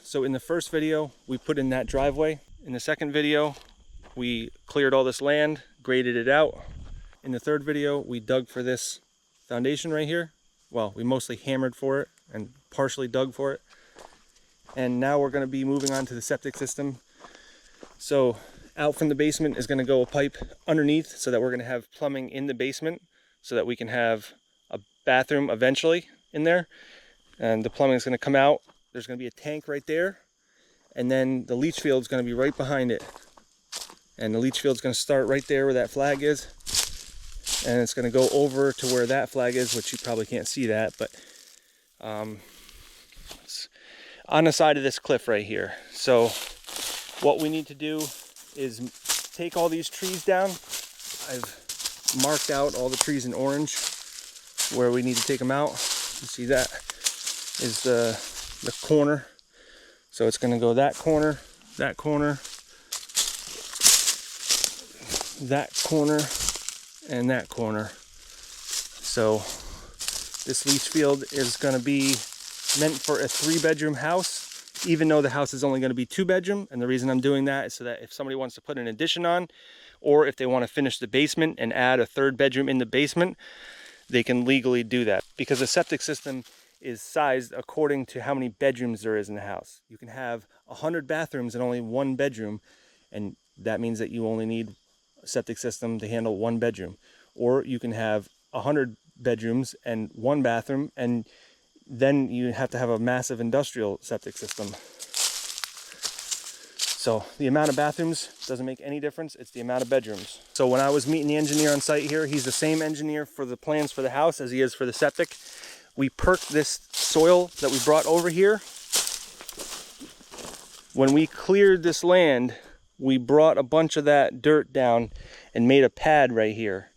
So in the first video, we put in that driveway. In the second video, we cleared all this land, graded it out. In the third video, we dug for this foundation right here. Well, we mostly hammered for it and partially dug for it. And now we're gonna be moving on to the septic system. So out from the basement is gonna go a pipe underneath so that we're gonna have plumbing in the basement so that we can have a bathroom eventually in there. And the plumbing is gonna come out. There's going to be a tank right there, and then the leach field is going to be right behind it. And the leach field is going to start right there where that flag is, and it's going to go over to where that flag is, which you probably can't see that, but it's on the side of this cliff right here. So what we need to do is take all these trees down. I've marked out all the trees in orange where we need to take them out. You see that is the corner. So it's going to go that corner, that corner, that corner, and that corner. So this leach field is going to be meant for a 3-bedroom house, even though the house is only going to be 2-bedroom. And the reason I'm doing that is so that if somebody wants to put an addition on, or if they want to finish the basement and add a 3rd bedroom in the basement, they can legally do that, because the septic system is sized according to how many bedrooms there is in the house. You can have 100 bathrooms and only 1 bedroom, and that means that you only need a septic system to handle 1 bedroom. Or you can have 100 bedrooms and 1 bathroom, and then you have to have a massive industrial septic system. So the amount of bathrooms doesn't make any difference, it's the amount of bedrooms. So when I was meeting the engineer on site here, he's the same engineer for the plans for the house as he is for the septic. We perked this soil that we brought over here. When we cleared this land, we brought a bunch of that dirt down and made a pad right here.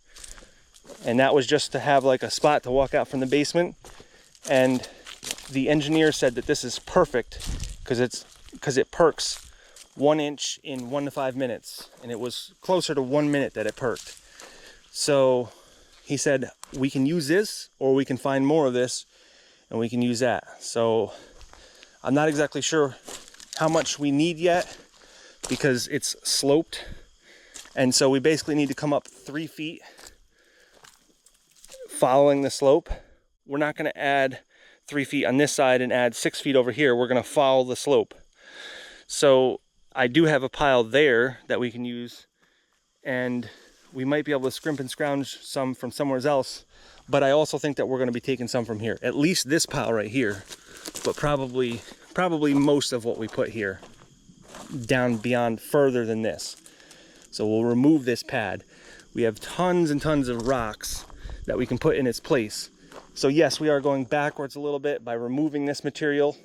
And that was just to have like a spot to walk out from the basement. And the engineer said that this is perfect because it perks 1 inch in 1 to 5 minutes. And it was closer to 1 minute that it perked. So he said, we can use this, or we can find more of this, and we can use that. So I'm not exactly sure how much we need yet, because it's sloped. And so we basically need to come up 3 feet following the slope. We're not going to add 3 feet on this side and add 6 feet over here. We're going to follow the slope. So I do have a pile there that we can use, and we might be able to scrimp and scrounge some from somewhere else, but I also think that we're going to be taking some from here. At least this pile right here, but probably most of what we put here down beyond further than this. So we'll remove this pad. We have tons and tons of rocks that we can put in its place. So yes, we are going backwards a little bit by removing this material,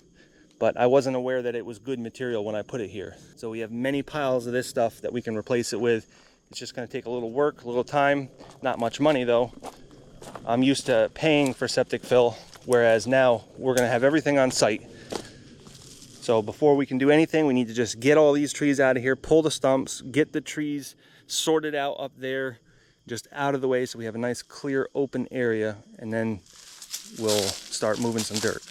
but I wasn't aware that it was good material when I put it here. So we have many piles of this stuff that we can replace it with. It's just going to take a little work, a little time, not much money though. I'm used to paying for septic fill, whereas now we're going to have everything on site. So before we can do anything, we need to just get all these trees out of here, pull the stumps, get the trees sorted out up there, just out of the way so we have a nice clear open area, and then we'll start moving some dirt.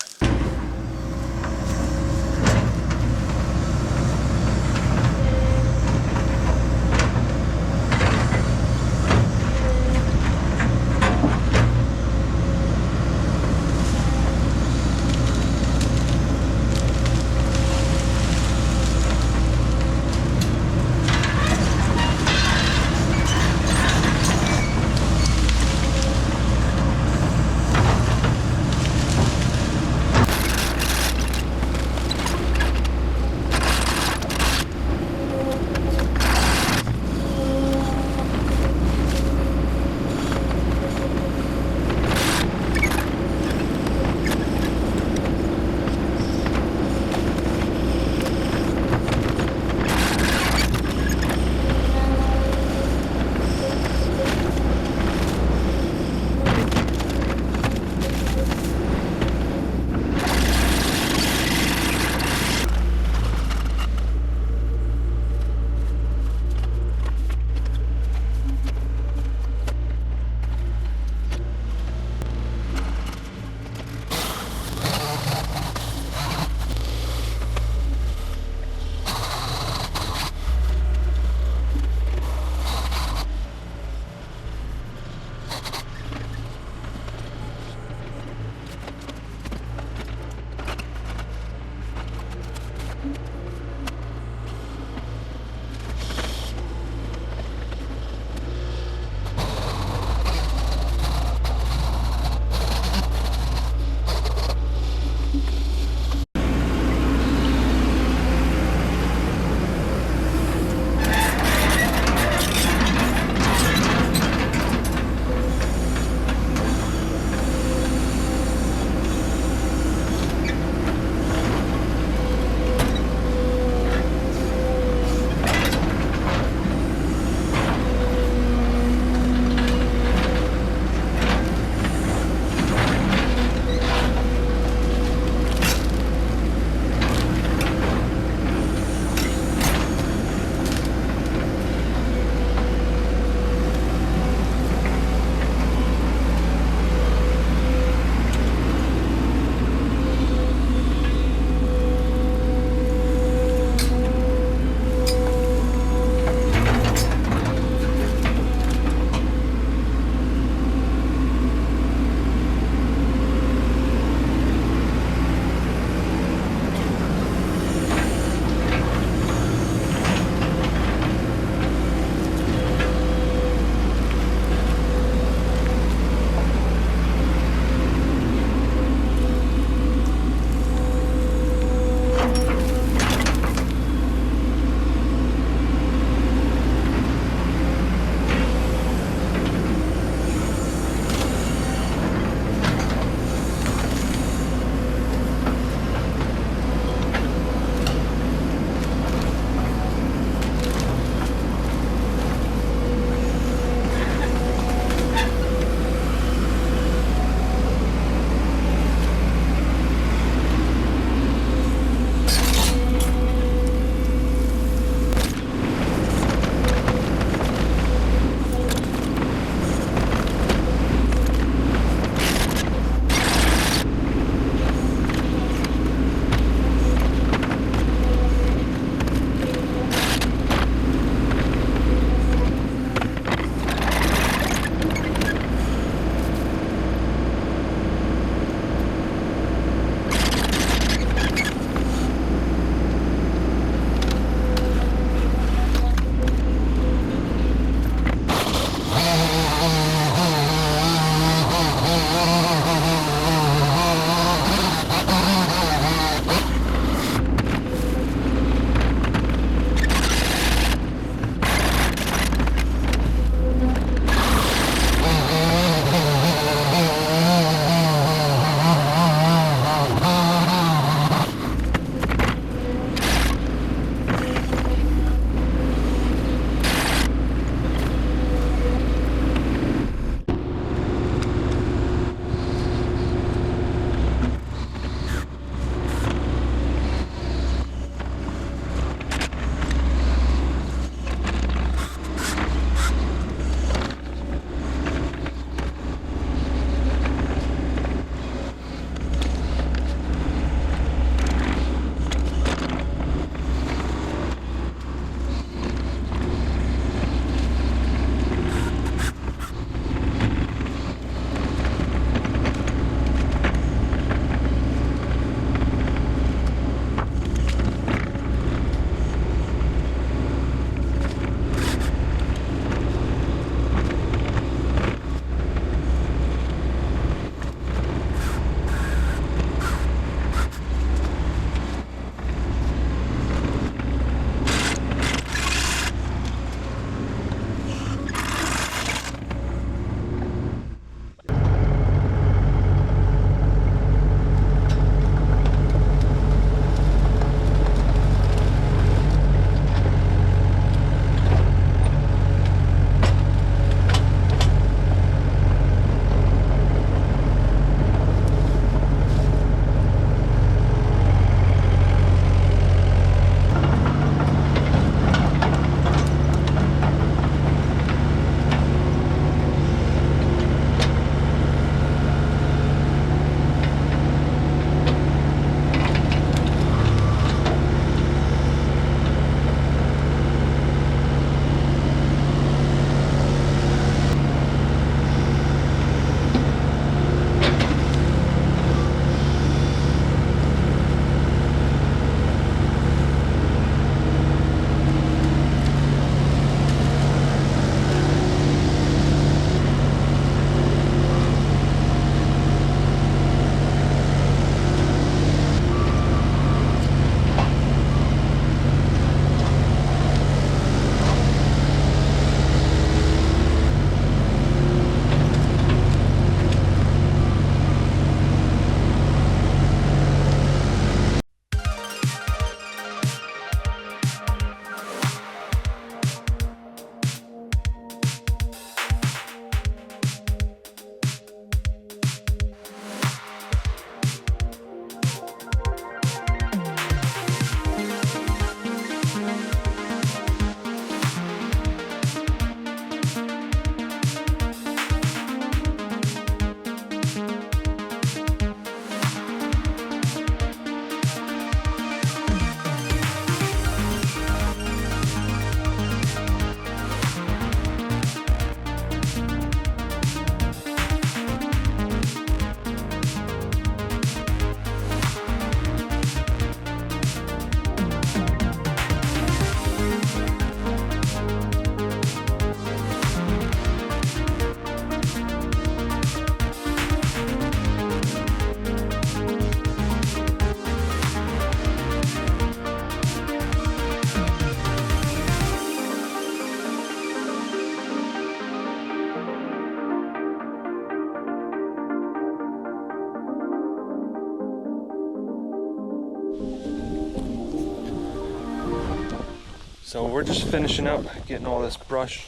So we're just finishing up getting all this brush,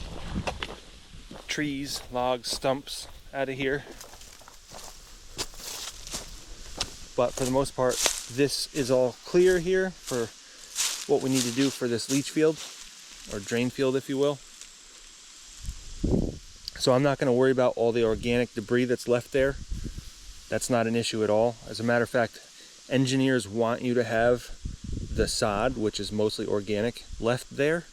trees, logs, stumps out of here. But for the most part, this is all clear here for what we need to do for this leach field, or drain field if you will. So I'm not going to worry about all the organic debris that's left there. That's not an issue at all. As a matter of fact, engineers want you to have the sod, which is mostly organic, left there.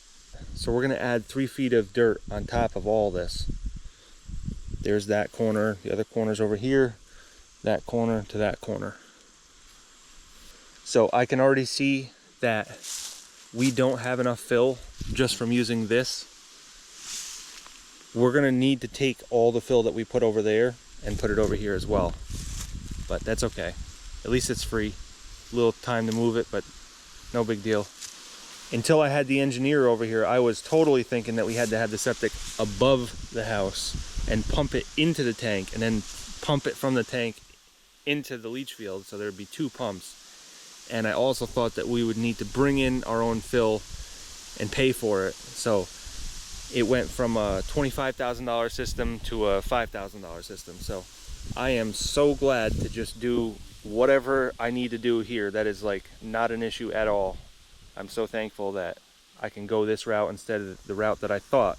So we're going to add 3 feet of dirt on top of all this. There's that corner, the other corner's over here, that corner to that corner. So I can already see that we don't have enough fill just from using this. We're going to need to take all the fill that we put over there and put it over here as well. But that's okay. At least it's free. A little time to move it, but no big deal. Until I had the engineer over here, I was totally thinking that we had to have the septic above the house and pump it into the tank and then pump it from the tank into the leach field, so there'd be 2 pumps. And I also thought that we would need to bring in our own fill and pay for it. So it went from a $25,000 system to a $5,000 system. So I am so glad to just do whatever I need to do here. That is like not an issue at all. I'm so thankful that I can go this route instead of the route that I thought.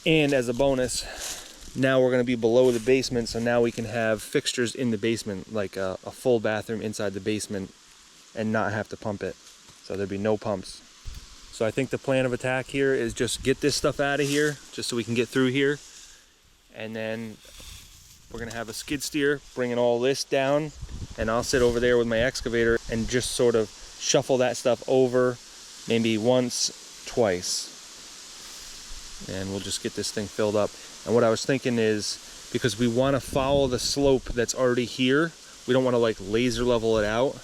And as a bonus, now we're going to be below the basement, so now we can have fixtures in the basement, like a full bathroom inside the basement, and not have to pump it. So there'd be no pumps. So I think the plan of attack here is just get this stuff out of here, just so we can get through here. And then we're going to have a skid steer bringing all this down, and I'll sit over there with my excavator and just sort of shuffle that stuff over, maybe once, twice. And we'll just get this thing filled up. And what I was thinking is, because we want to follow the slope that's already here, we don't want to like laser level it out.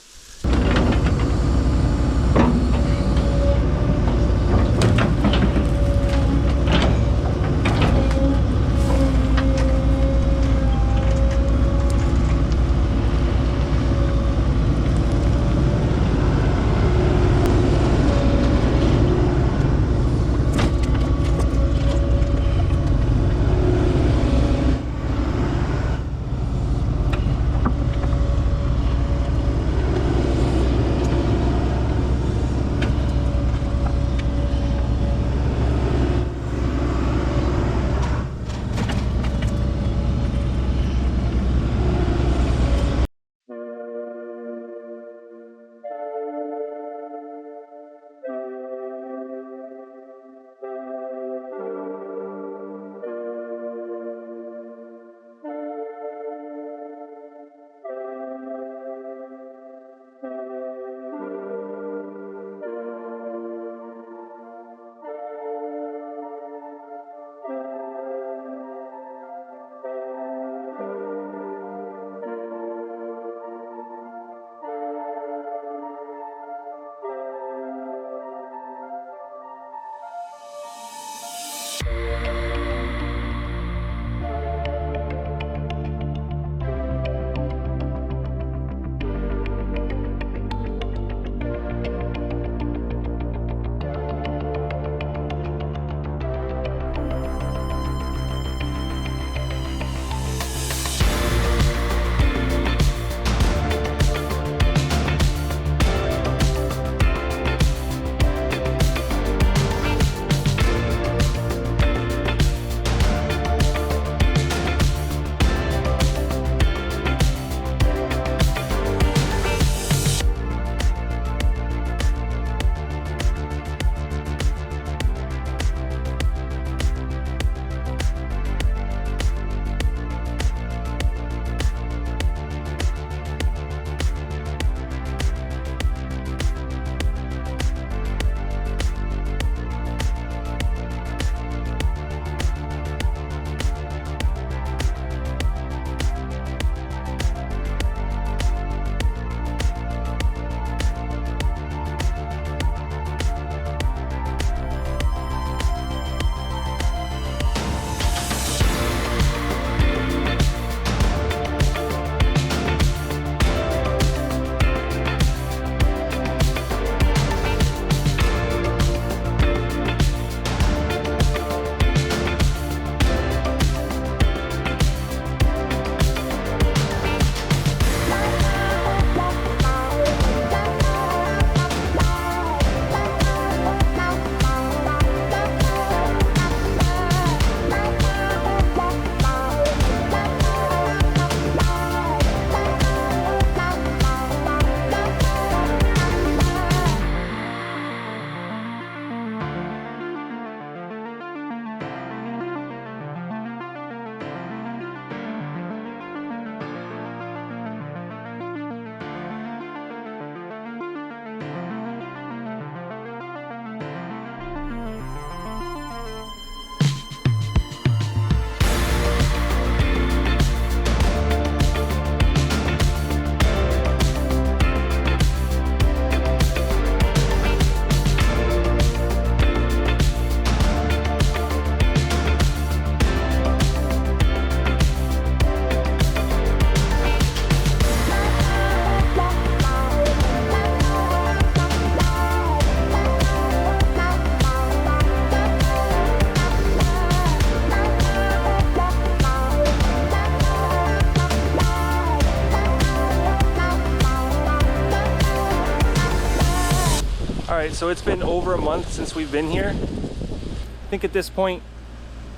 so it's been over a month since we've been here. I think at this point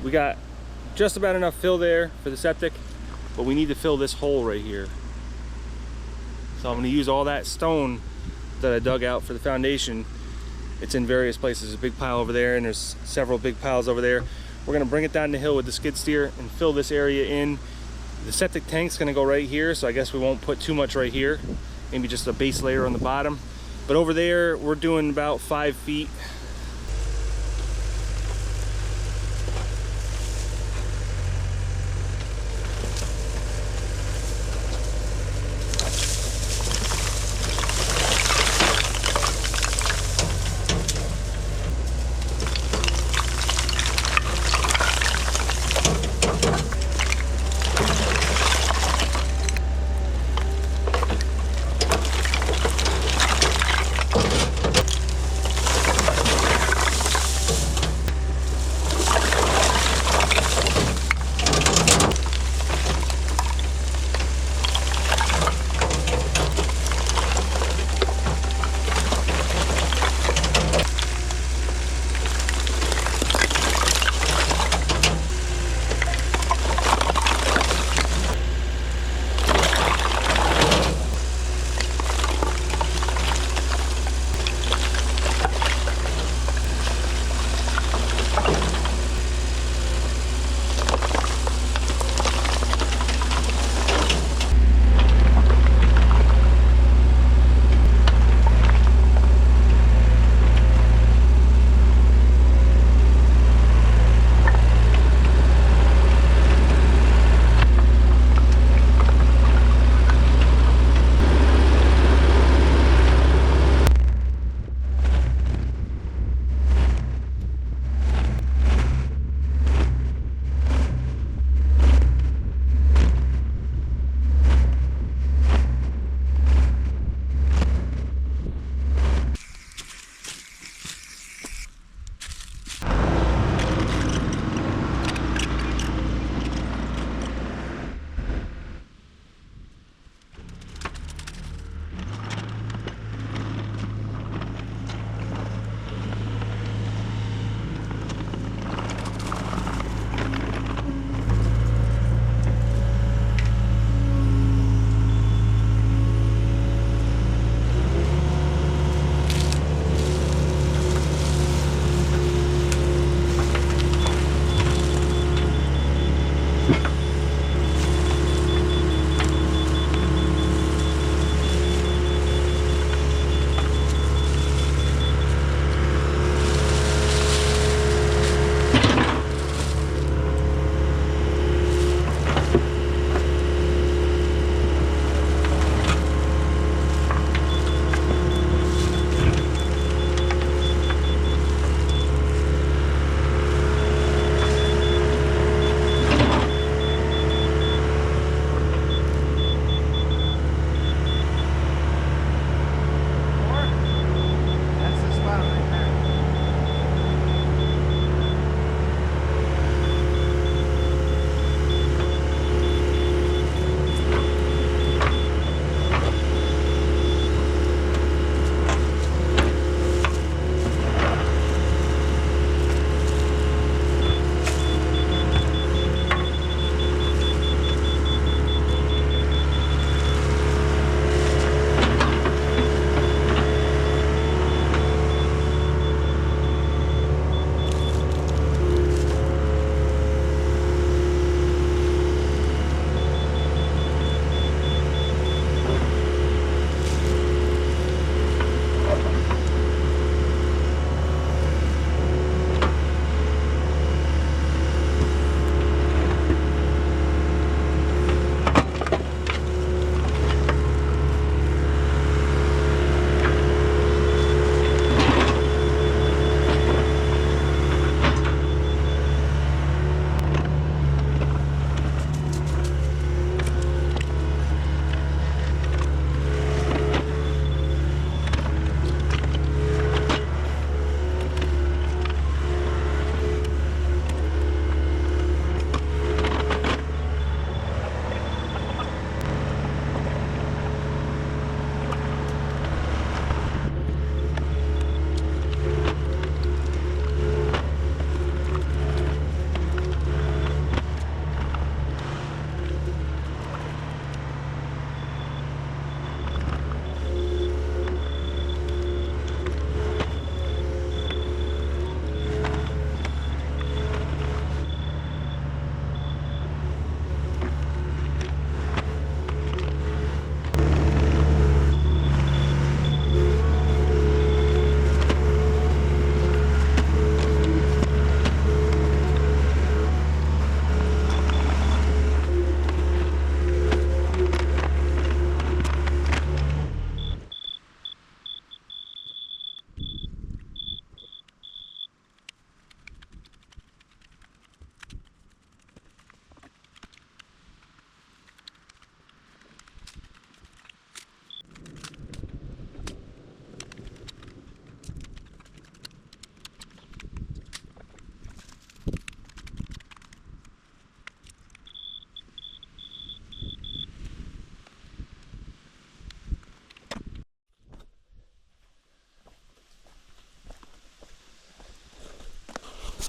we got just about enough fill there for the septic, but we need to fill this hole right here. So I'm going to use all that stone that I dug out for the foundation. It's in various places. There's a big pile over there and there's several big piles over there. We're going to bring it down the hill with the skid steer and fill this area in. The septic tank's going to go right here, so I guess we won't put too much right here. Maybe just a base layer on the bottom. But over there we're doing about 5 feet.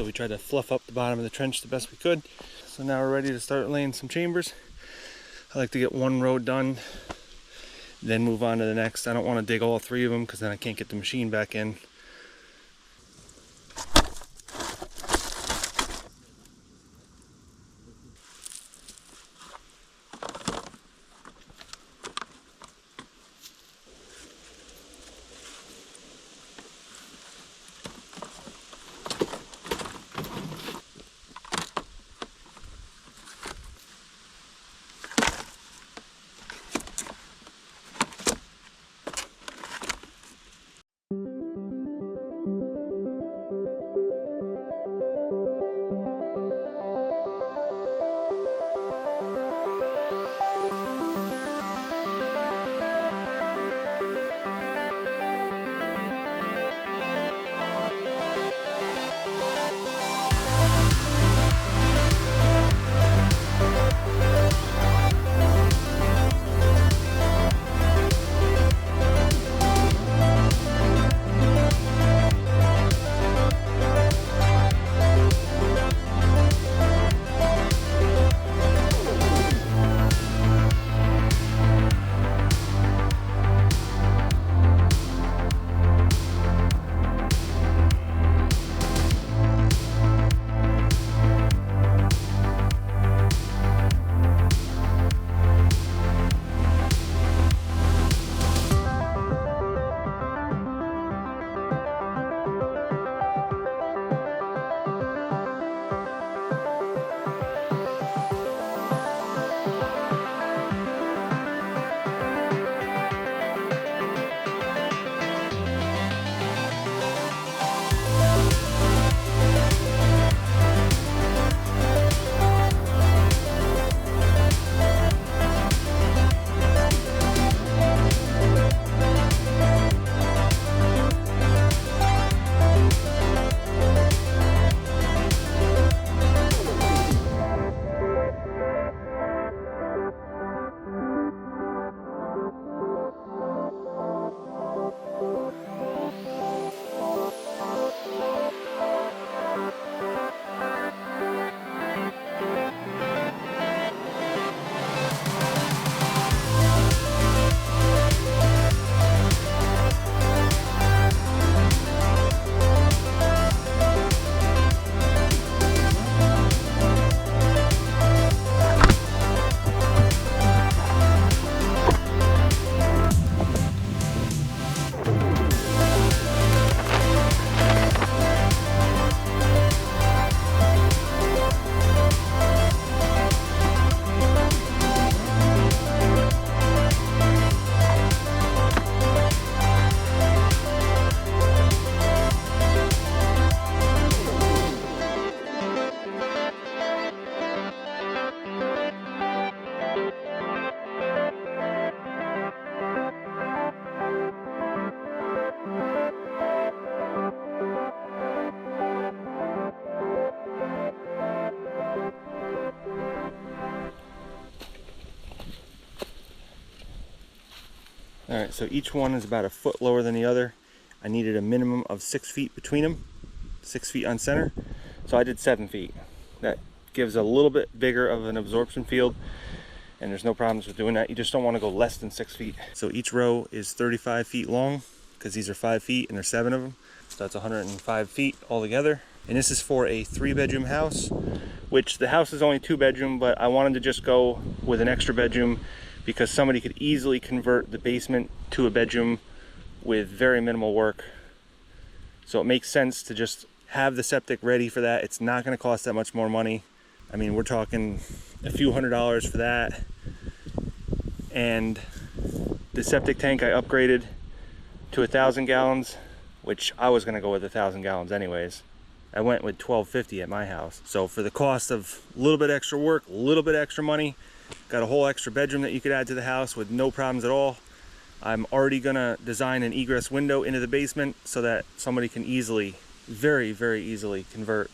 so we tried to fluff up the bottom of the trench the best we could. So now we're ready to start laying some chambers. I like to get one row done, then move on to the next. I don't want to dig all 3 of them because then I can't get the machine back in. All right, so each one is about a foot lower than the other. I needed a minimum of 6 feet between them, 6 feet on center. So I did 7 feet. That gives a little bit bigger of an absorption field, and there's no problems with doing that. You just don't want to go less than 6 feet. So each row is 35 feet long because these are 5 feet and there's 7 of them. So that's 105 feet altogether. And this is for a 3-bedroom house, which the house is only 2-bedroom, but I wanted to just go with an extra bedroom because somebody could easily convert the basement to a bedroom with very minimal work. So it makes sense to just have the septic ready for that. It's not going to cost that much more money. I mean, we're talking a few $100s for that. And the septic tank I upgraded to 1,000 gallons, which I was going to go with 1,000 gallons anyways. I went with 1,250 at my house. So for the cost of a little bit extra work, a little bit extra money, got a whole extra bedroom that you could add to the house with no problems at all. I'm already gonna design an egress window into the basement so that somebody can easily, very, very easily convert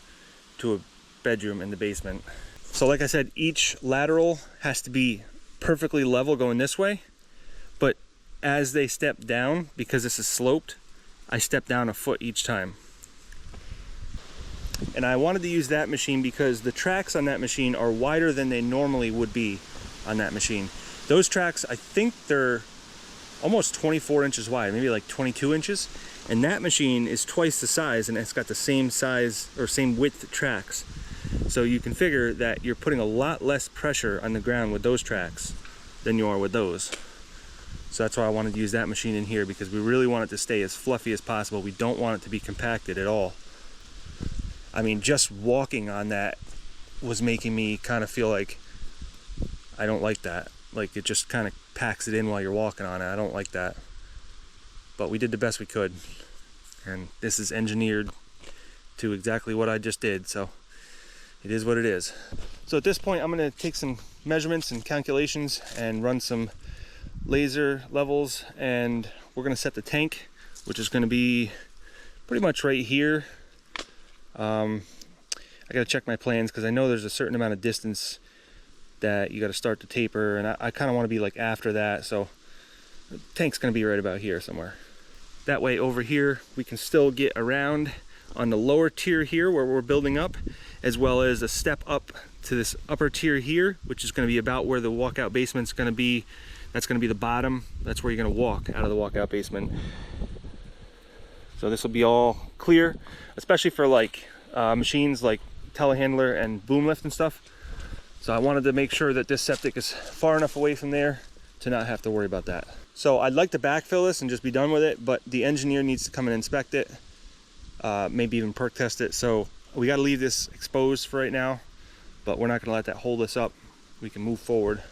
to a bedroom in the basement. So like I said, each lateral has to be perfectly level going this way, but as they step down, because this is sloped, I step down a foot each time. And I wanted to use that machine because the tracks on that machine are wider than they normally would be on that machine. Those tracks, I think they're almost 24 inches wide, maybe like 22 inches. And that machine is twice the size, and it's got the same size or same width tracks. So you can figure that you're putting a lot less pressure on the ground with those tracks than you are with those. So that's why I wanted to use that machine in here, because we really want it to stay as fluffy as possible. We don't want it to be compacted at all. I mean, just walking on that was making me kind of feel like I don't like that. Like, it just kind of packs it in while you're walking on it. I don't like that. But we did the best we could. And this is engineered to exactly what I just did, so it is what it is. So at this point, I'm going to take some measurements and calculations and run some laser levels, and we're going to set the tank, which is going to be pretty much right here. I got to check my plans because I know there's a certain amount of distance that you got to start the taper, and I kind of want to be like after that, so the tank's going to be right about here somewhere. That way over here we can still get around on the lower tier here where we're building up, as well as a step up to this upper tier here, which is going to be about where the walkout basement's going to be. That's going to be the bottom. That's where you're going to walk out of the walkout basement. So this will be all clear, especially for like machines like telehandler and boom lift and stuff. So I wanted to make sure that this septic is far enough away from there to not have to worry about that. So I'd like to backfill this and just be done with it, but the engineer needs to come and inspect it, maybe even perk test it. So we got to leave this exposed for right now, but we're not going to let that hold us up. We can move forward.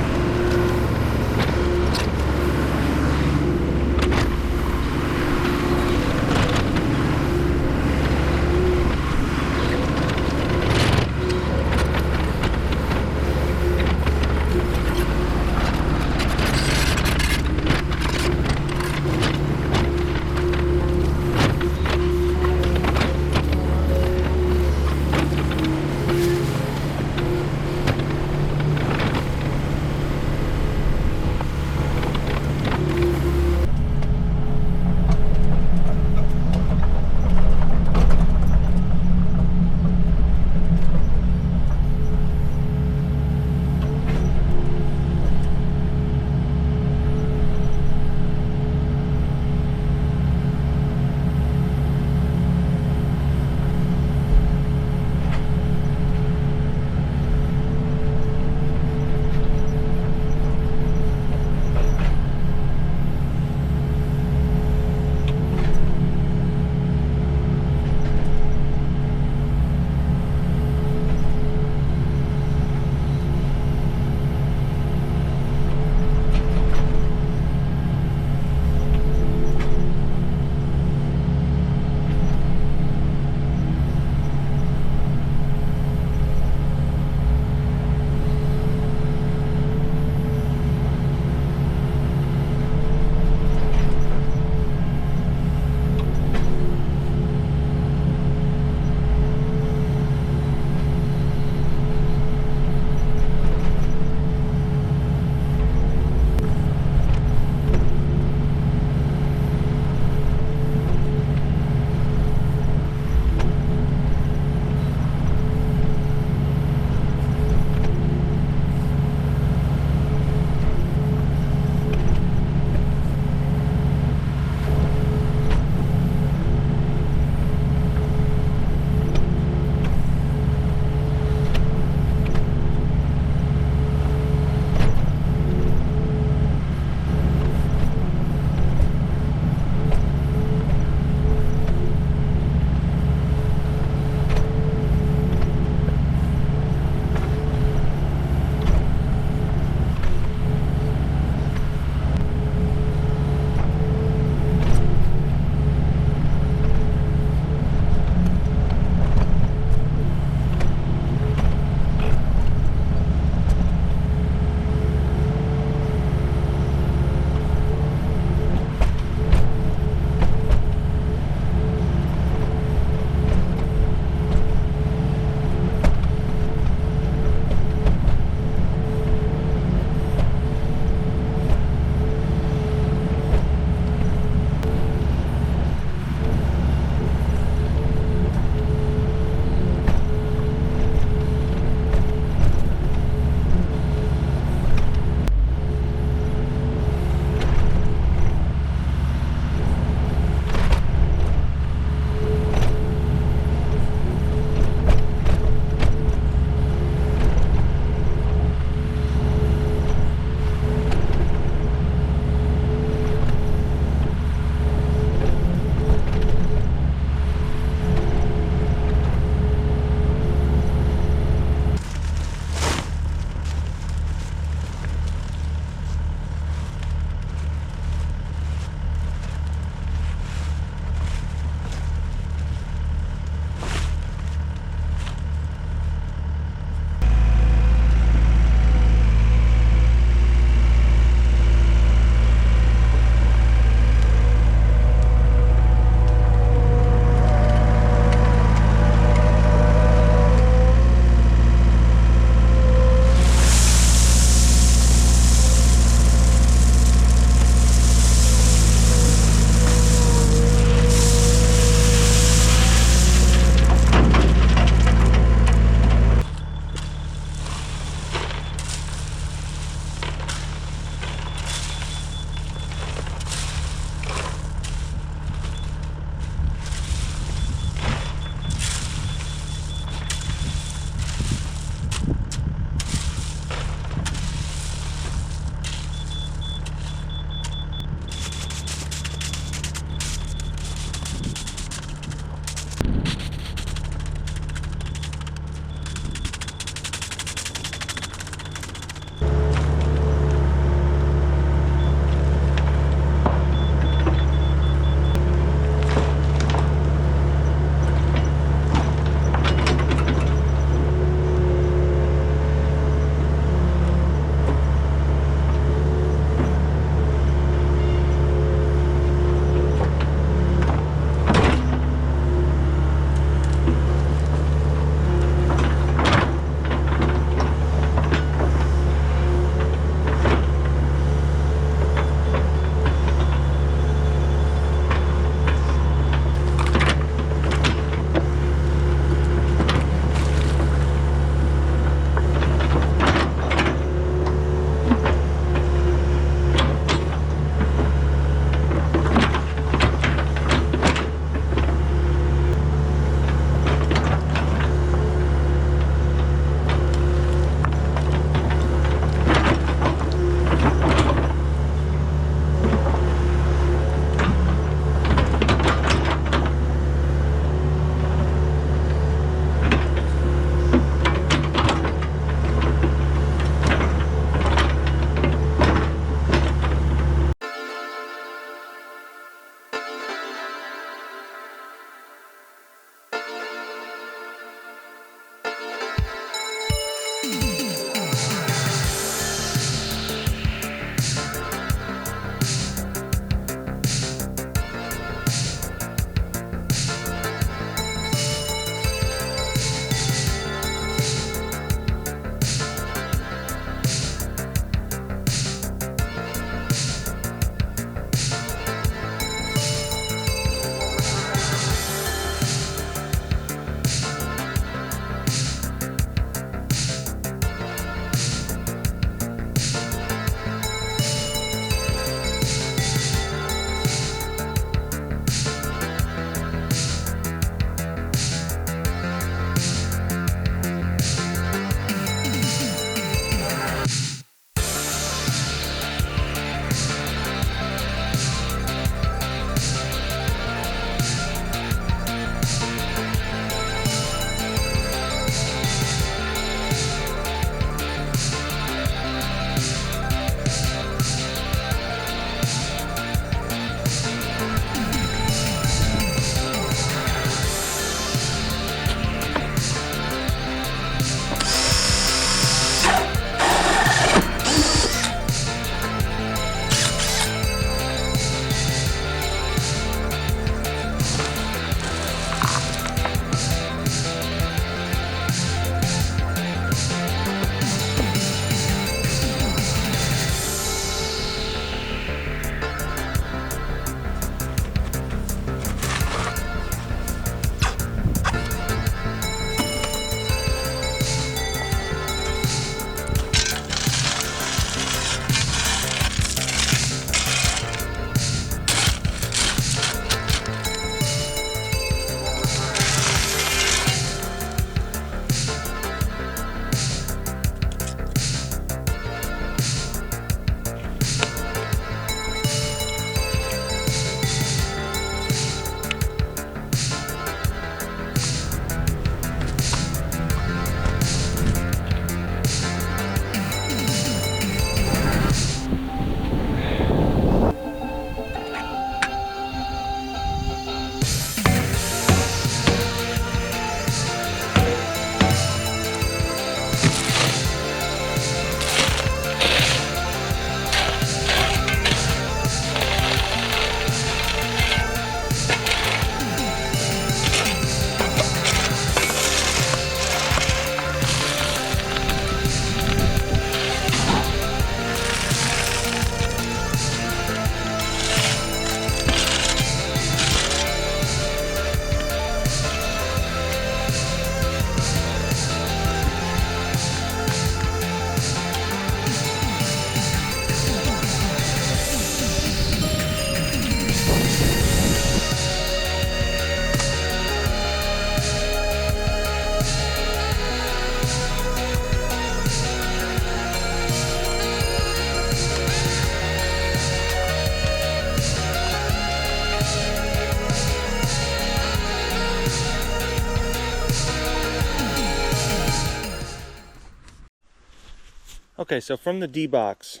Okay, so from the D box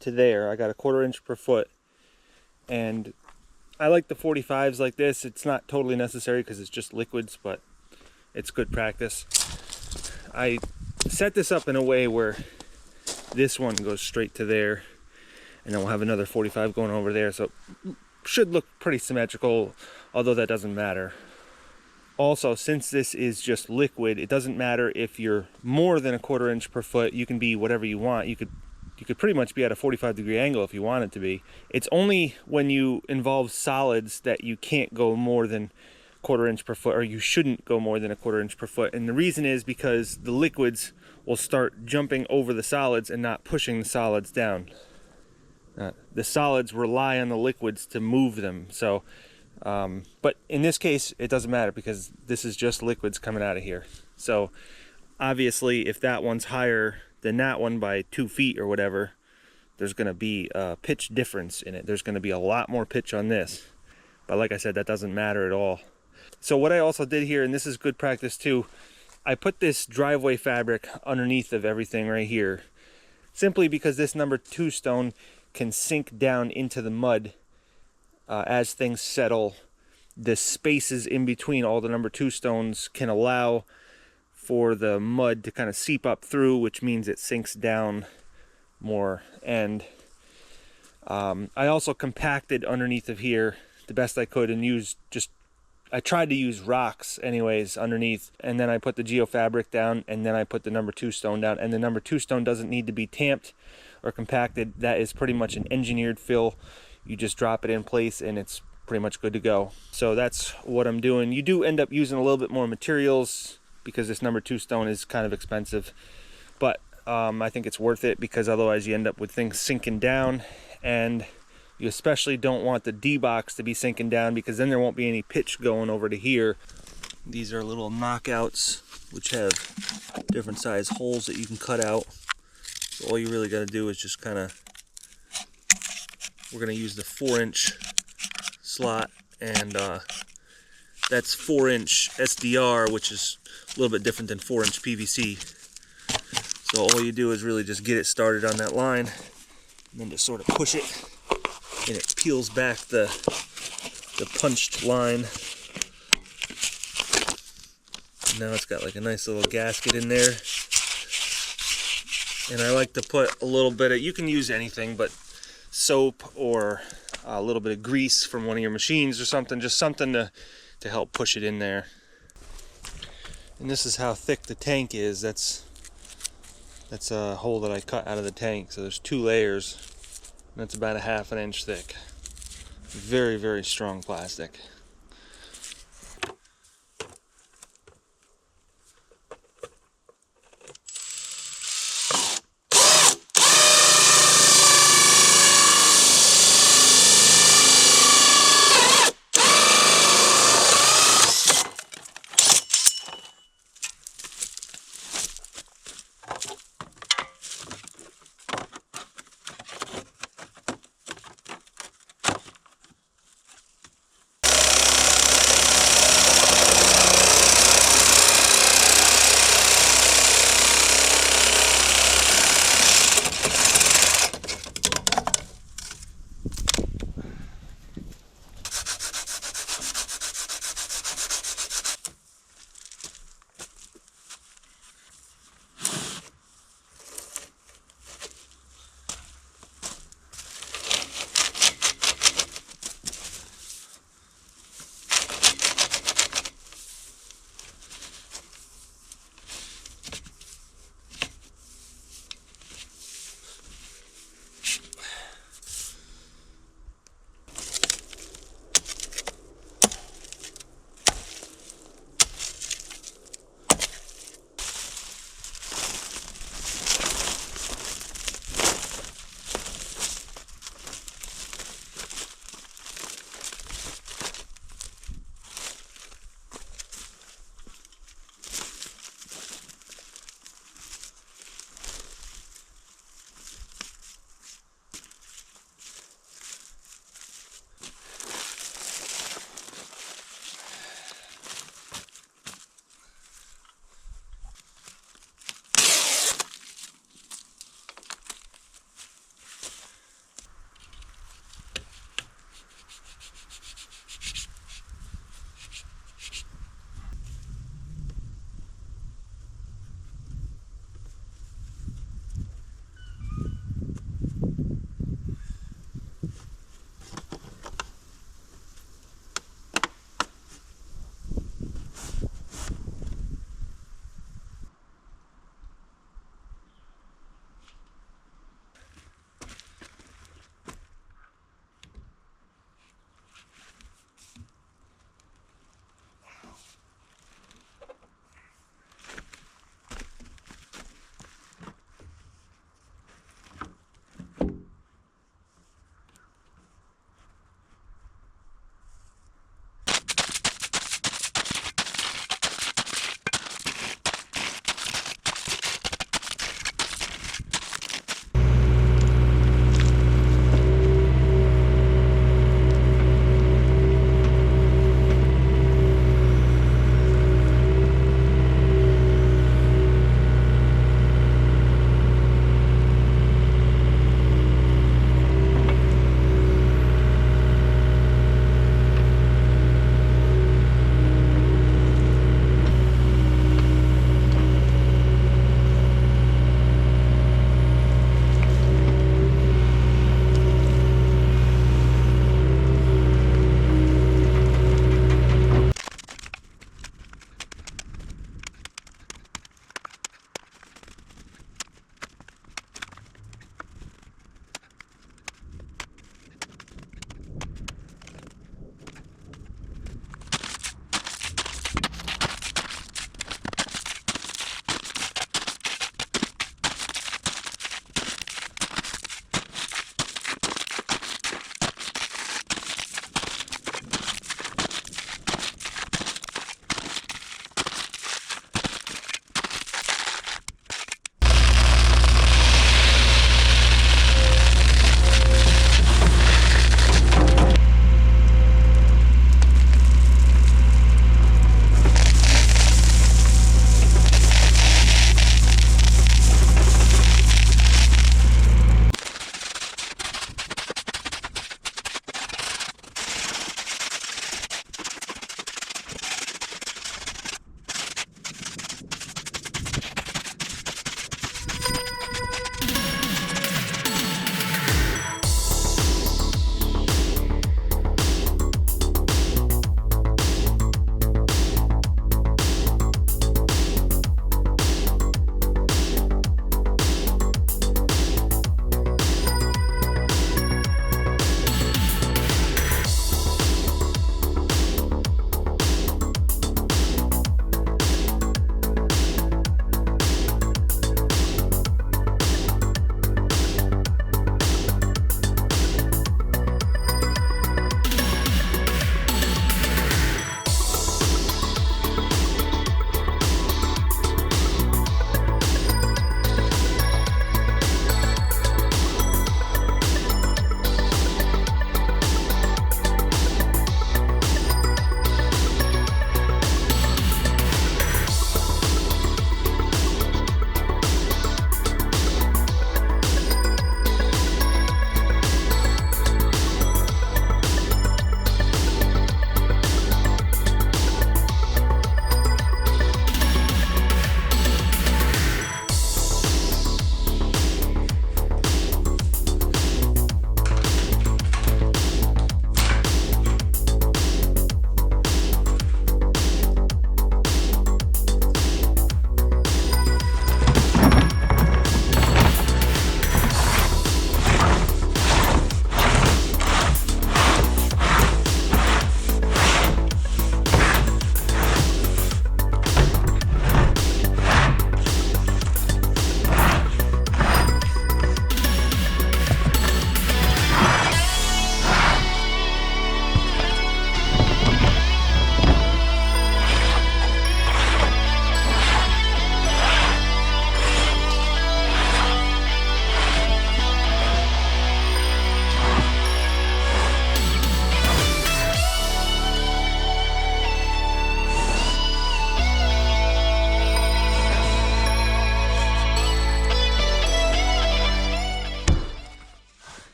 to there, I got a 1/4 inch per foot, and I like the 45s like this. It's not totally necessary because it's just liquids, but it's good practice. I set this up in a way where this one goes straight to there, and then we'll have another 45 going over there, so it should look pretty symmetrical, although that doesn't matter. Also, since this is just liquid, it doesn't matter if you're more than a 1/4 inch per foot. You can be whatever you want. You could pretty much be at a 45-degree angle if you want it to be. It's only when you involve solids that you can't go more than 1/4 inch per foot, or you shouldn't go more than a 1/4 inch per foot. And the reason is because the liquids will start jumping over the solids and not pushing the solids down. The solids rely on the liquids to move them. So, but in this case, it doesn't matter because this is just liquids coming out of here. So obviously, if that one's higher than that one by 2 feet or whatever, there's going to be a pitch difference in it. There's going to be a lot more pitch on this. But like I said, that doesn't matter at all. So what I also did here, and this is good practice too, I put this driveway fabric underneath of everything right here, simply because this number 2 stone can sink down into the mud as things settle. The spaces in between all the number 2 stones can allow for the mud to kind of seep up through, which means it sinks down more. And I also compacted underneath of here the best I could and I tried to use rocks anyways underneath, and then I put the geofabric down, and then I put the number 2 stone down. And the number 2 stone doesn't need to be tamped or compacted. That is pretty much an engineered fill. You just drop it in place and it's pretty much good to go. So that's what I'm doing. You do end up using a little bit more materials because this number 2 stone is kind of expensive, but I think it's worth it because otherwise you end up with things sinking down, and you especially don't want the D box to be sinking down because then there won't be any pitch going over to here. These are little knockouts which have different size holes that you can cut out. So all you really got to do is just kind of, we're going to use the 4-inch slot, and that's 4-inch SDR, which is a little bit different than 4-inch PVC. So all you do is really just get it started on that line, and then just sort of push it, and it peels back the punched line. And now it's got like a nice little gasket in there. And I like to put a little bit of, you can use anything, but soap or a little bit of grease from one of your machines or something, just something to help push it in there. And this is how thick the tank is. That's a hole that I cut out of the tank. So there's 2 layers, and that's about a 1/2 inch thick. Very, very strong plastic.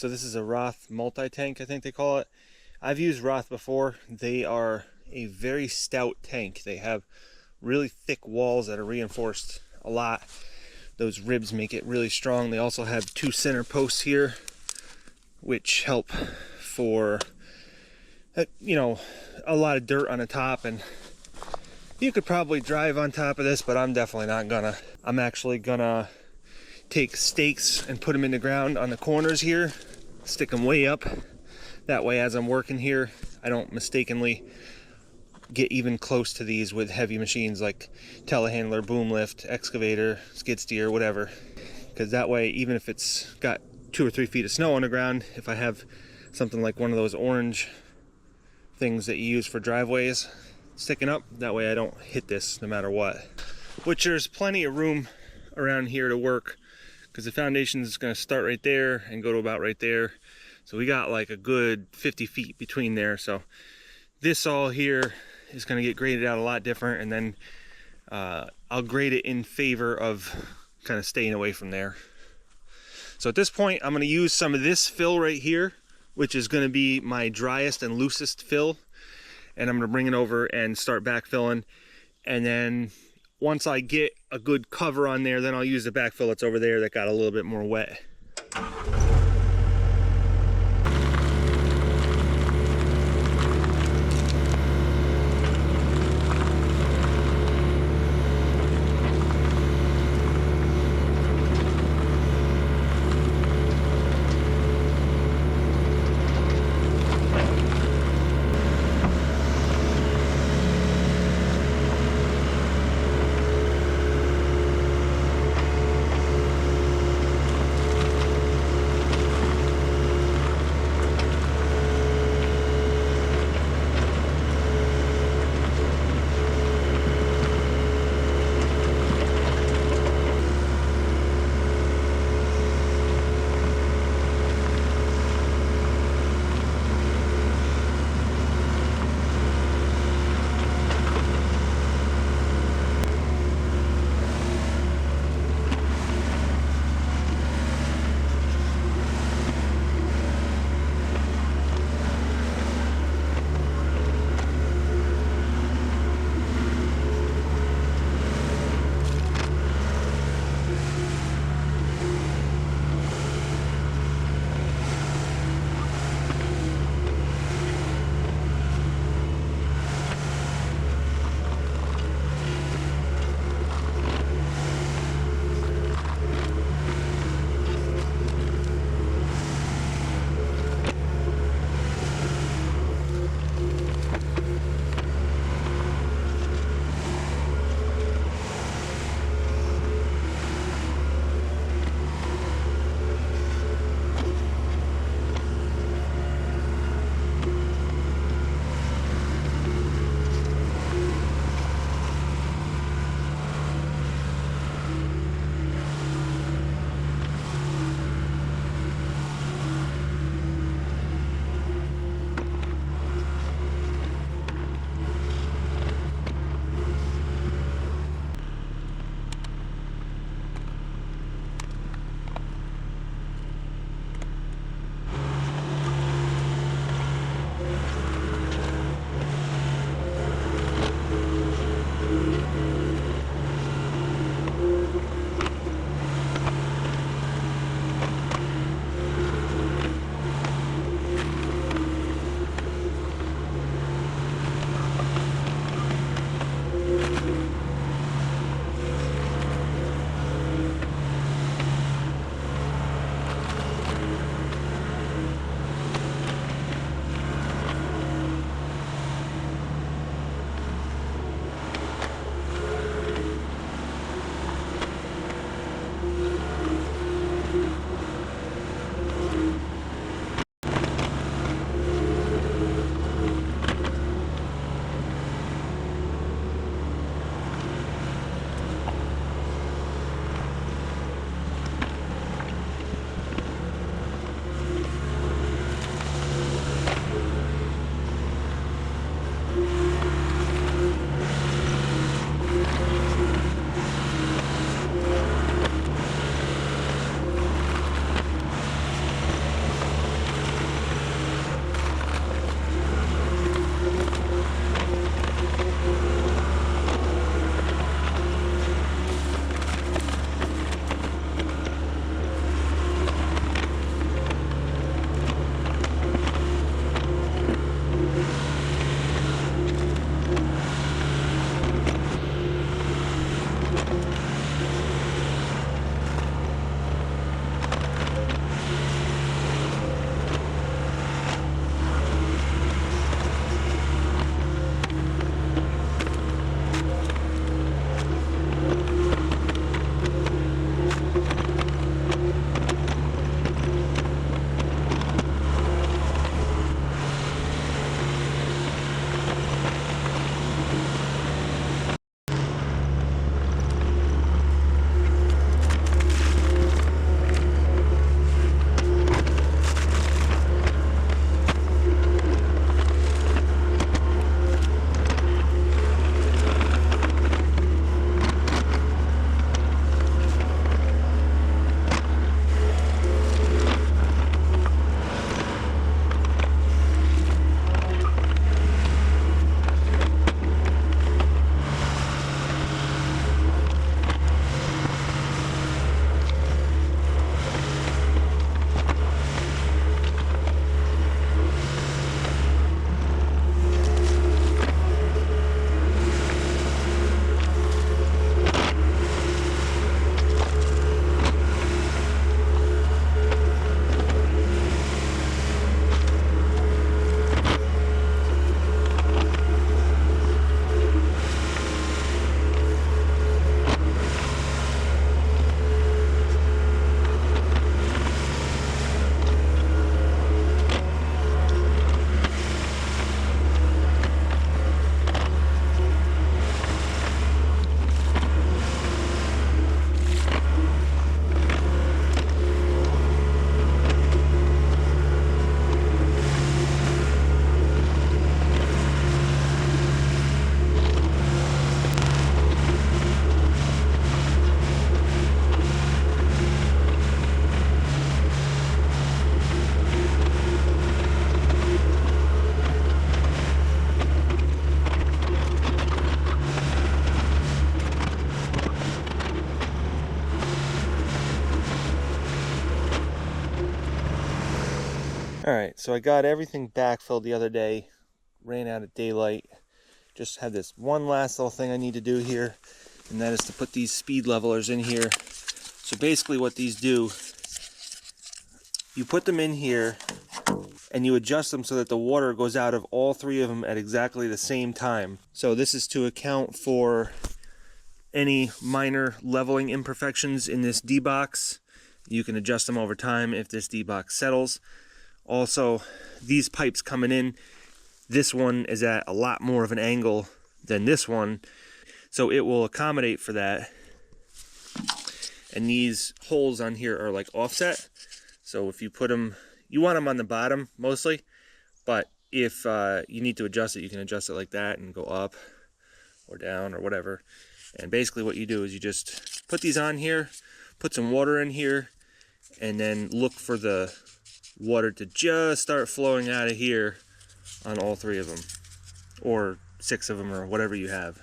So this is a Roth multi-tank, I think they call it. I've used Roth before. They are a very stout tank. They have really thick walls that are reinforced a lot. Those ribs make it really strong. They also have 2 center posts here, which help for, you know, a lot of dirt on the top. And you could probably drive on top of this, but I'm definitely not gonna. I'm actually gonna take stakes and put them in the ground on the corners here, stick them way up. That way, as I'm working here, I don't mistakenly get even close to these with heavy machines like telehandler, boom lift, excavator, skid steer, whatever. Because that way, even if it's got 2 or 3 feet of snow on the ground, if I have something like one of those orange things that you use for driveways sticking up, that way I don't hit this no matter what. Which there's plenty of room around here to work, because the foundation is going to start right there and go to about right there. So we got like a good 50 feet between there. So this all here is going to get graded out a lot different, and then I'll grade it in favor of kind of staying away from there. So at this point, I'm going to use some of this fill right here, which is going to be my driest and loosest fill, and I'm going to bring it over and start backfilling. And then once I get a good cover on there, then I'll use the backfill that's over there that got a little bit more wet. Alright, so I got everything backfilled the other day, ran out of daylight. Just have this one last little thing I need to do here, and that is to put these speed levelers in here. So basically what these do, you put them in here and you adjust them so that the water goes out of all three of them at exactly the same time. So this is to account for any minor leveling imperfections in this D-box. You can adjust them over time if this D-box settles. Also, these pipes coming in, this one is at a lot more of an angle than this one, so it will accommodate for that. And these holes on here are like offset, so if you put them, you want them on the bottom mostly, but if you need to adjust it, you can adjust it like that and go up or down or whatever. And basically what you do is you just put these on here, put some water in here, and then look for the water to just start flowing out of here on all three of them, or 6 of them, or whatever you have.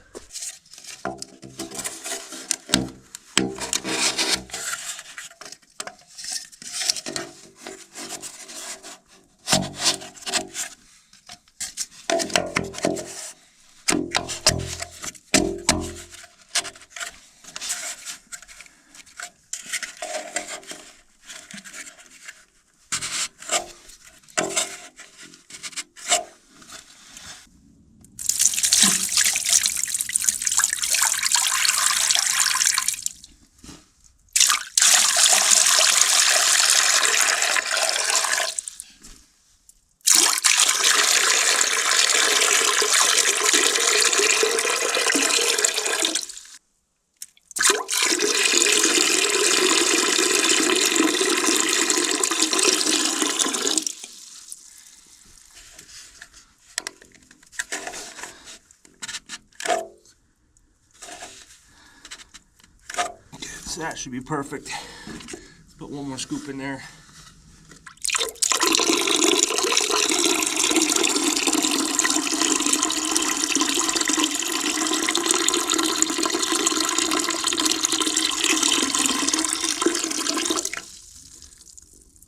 So that should be perfect. Let's put one more scoop in there.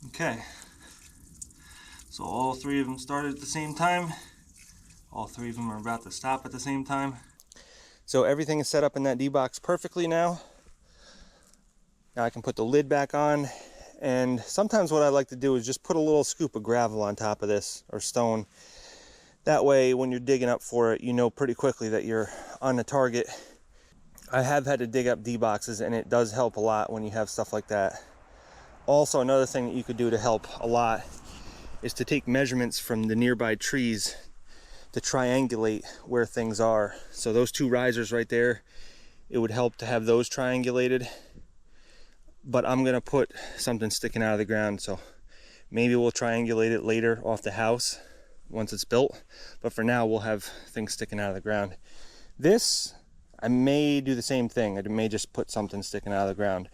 Okay, so all 3 of them started at the same time. All 3 of them are about to stop at the same time. So everything is set up in that D-box perfectly now. Now I can put the lid back on, and sometimes what I like to do is just put a little scoop of gravel on top of this, or stone. That way when you're digging up for it, you know pretty quickly that you're on the target. I have had to dig up D-boxes, and it does help a lot when you have stuff like that. Also, another thing that you could do to help a lot is to take measurements from the nearby trees to triangulate where things are. So those 2 risers right there, it would help to have those triangulated. But I'm gonna put something sticking out of the ground, so maybe we'll triangulate it later off the house once it's built. But for now, we'll have things sticking out of the ground. This, I may do the same thing. I may just put something sticking out of the ground.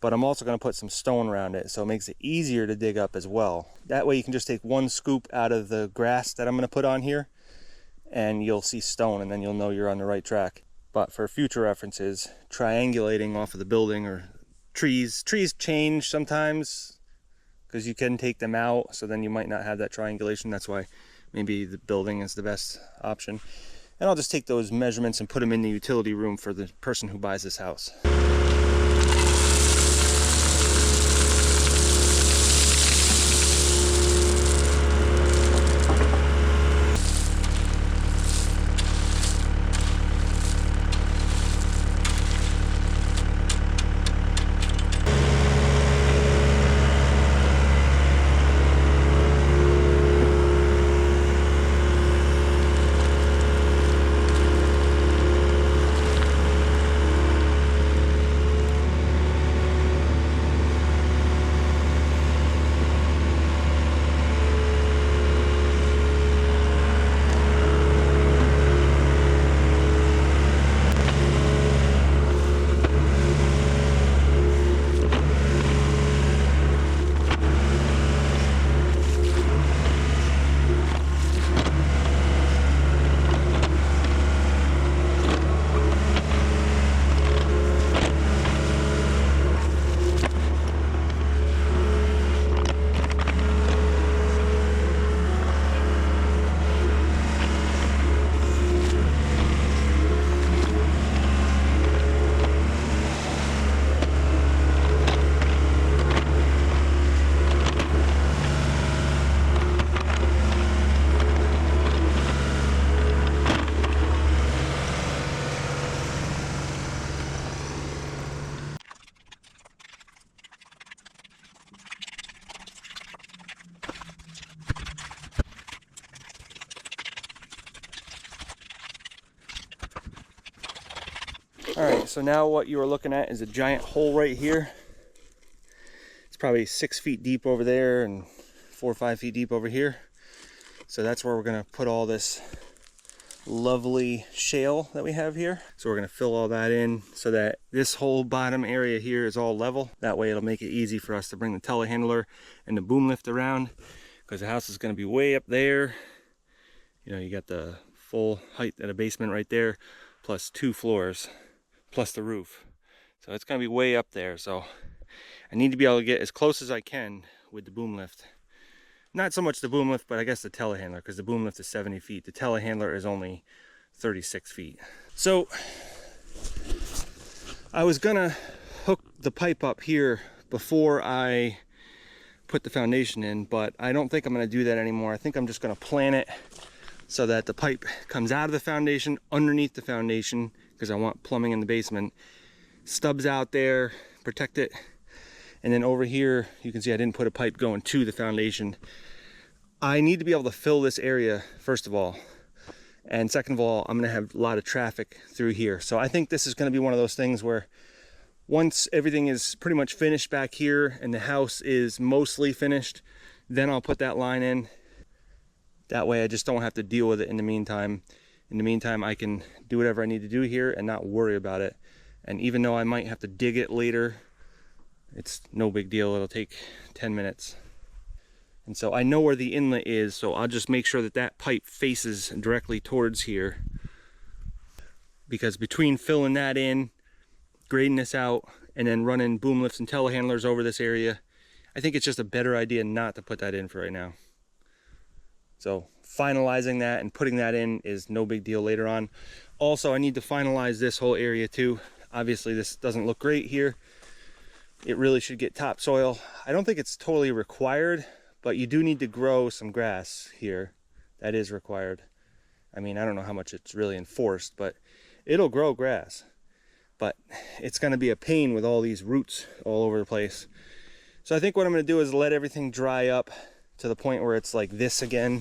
But I'm also going to put some stone around it, so it makes it easier to dig up as well. That way you can just take 1 scoop out of the grass that I'm going to put on here, and you'll see stone, and then you'll know you're on the right track. But for future references, triangulating off of the building or trees change sometimes because you can take them out, so then you might not have that triangulation. That's why maybe the building is the best option. And I'll just take those measurements and put them in the utility room for the person who buys this house. All right, so now what you are looking at is a giant hole right here. It's probably 6 feet deep over there and 4 or 5 feet deep over here. So that's where we're gonna put all this lovely shale that we have here. So we're gonna fill all that in so that this whole bottom area here is all level. That way it'll make it easy for us to bring the telehandler and the boom lift around, because the house is gonna be way up there. You know, you got the full height of the basement right there, plus 2 floors, plus the roof. So it's gonna be way up there. So I need to be able to get as close as I can with the boom lift. Not so much the boom lift, but I guess the telehandler, because the boom lift is 70 feet. The telehandler is only 36 feet. So I was gonna hook the pipe up here before I put the foundation in, but I don't think I'm gonna do that anymore. I think I'm just gonna plan it so that the pipe comes out of the foundation, underneath the foundation, because I want plumbing in the basement. Stubs out there, protect it. And then over here, you can see I didn't put a pipe going to the foundation. I need to be able to fill this area, first of all. And second of all, I'm gonna have a lot of traffic through here. So I think this is gonna be one of those things where once everything is pretty much finished back here and the house is mostly finished, then I'll put that line in. That way I just don't have to deal with it in the meantime. In the meantime, I can do whatever I need to do here and not worry about it. And even though I might have to dig it later, it's no big deal. It'll take 10 minutes. And so I know where the inlet is, so I'll just make sure that that pipe faces directly towards here. Because between filling that in, grading this out, and then running boom lifts and telehandlers over this area, I think it's just a better idea not to put that in for right now. So finalizing that and putting that in is no big deal later on. Also, I need to finalize this whole area too. Obviously, this doesn't look great here. It really should get topsoil. I don't think it's totally required, but you do need to grow some grass here. That is required. I mean, I don't know how much it's really enforced, but it'll grow grass. But it's gonna be a pain with all these roots all over the place. So I think what I'm gonna do is let everything dry up to the point where it's like this again,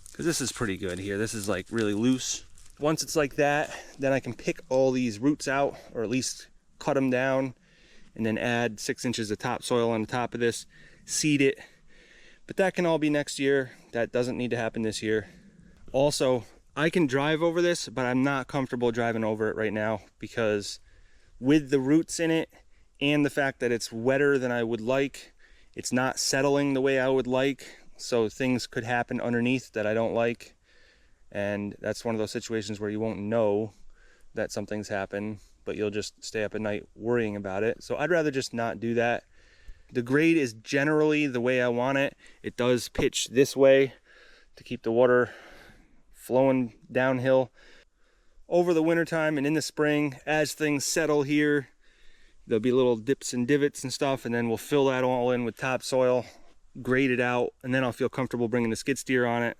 because this is pretty good here. This is like really loose. Once it's like that, then I can pick all these roots out, or at least cut them down, and then add 6 inches of topsoil on the top of this, seed it. But that can all be next year. That doesn't need to happen this year. Also, I can drive over this, but I'm not comfortable driving over it right now, because with the roots in it and the fact that it's wetter than I would like, it's not settling the way I would like, so things could happen underneath that I don't like. And that's one of those situations where you won't know that something's happened, but you'll just stay up at night worrying about it. So I'd rather just not do that. The grade is generally the way I want it. It does pitch this way to keep the water flowing downhill. Over the wintertime and in the spring, as things settle here, there'll be little dips and divots and stuff, and then we'll fill that all in with topsoil, grade it out, and then I'll feel comfortable bringing the skid steer on it.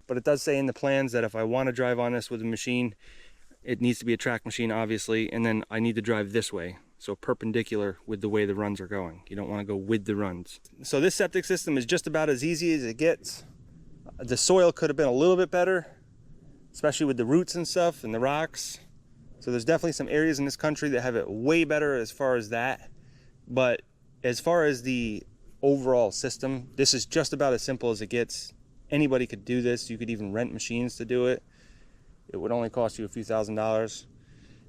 But it does say in the plans that if I want to drive on this with a machine, it needs to be a track machine, obviously, and then I need to drive this way, so perpendicular with the way the runs are going. You don't want to go with the runs. So this septic system is just about as easy as it gets. The soil could have been a little bit better, especially with the roots and stuff and the rocks. So there's definitely some areas in this country that have it way better as far as that. But as far as the overall system, this is just about as simple as it gets. Anybody could do this. You could even rent machines to do it. It would only cost you a few $1,000s.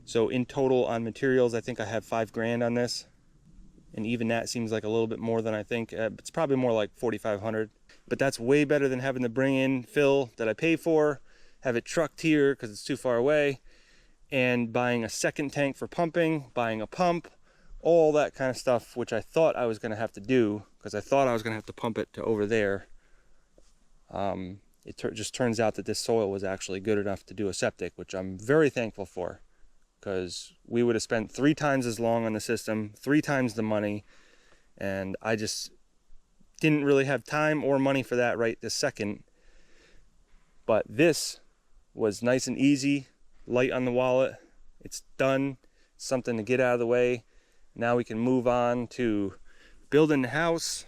So in total on materials, I think I have $5 grand on this. And even that seems like a little bit more than I think. It's probably more like 4,500. But that's way better than having to bring in fill that I pay for, have it trucked here because it's too far away, and buying a second tank for pumping, buying a pump, all that kind of stuff, which I thought I was going to have to do because I thought I was going to have to pump it to over there. It just turns out that this soil was actually good enough to do a septic, which I'm very thankful for, because we would have spent 3 times as long on the system, 3 times the money, and I just didn't really have time or money for that right this second. But this was nice and easy, light on the wallet. It's done, something to get out of the way. Now we can move on to building the house.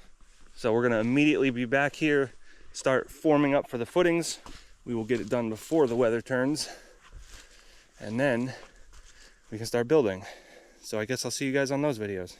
So we're gonna immediately be back here, start forming up for the footings. We will get it done before the weather turns. And then we can start building. So I guess I'll see you guys on those videos.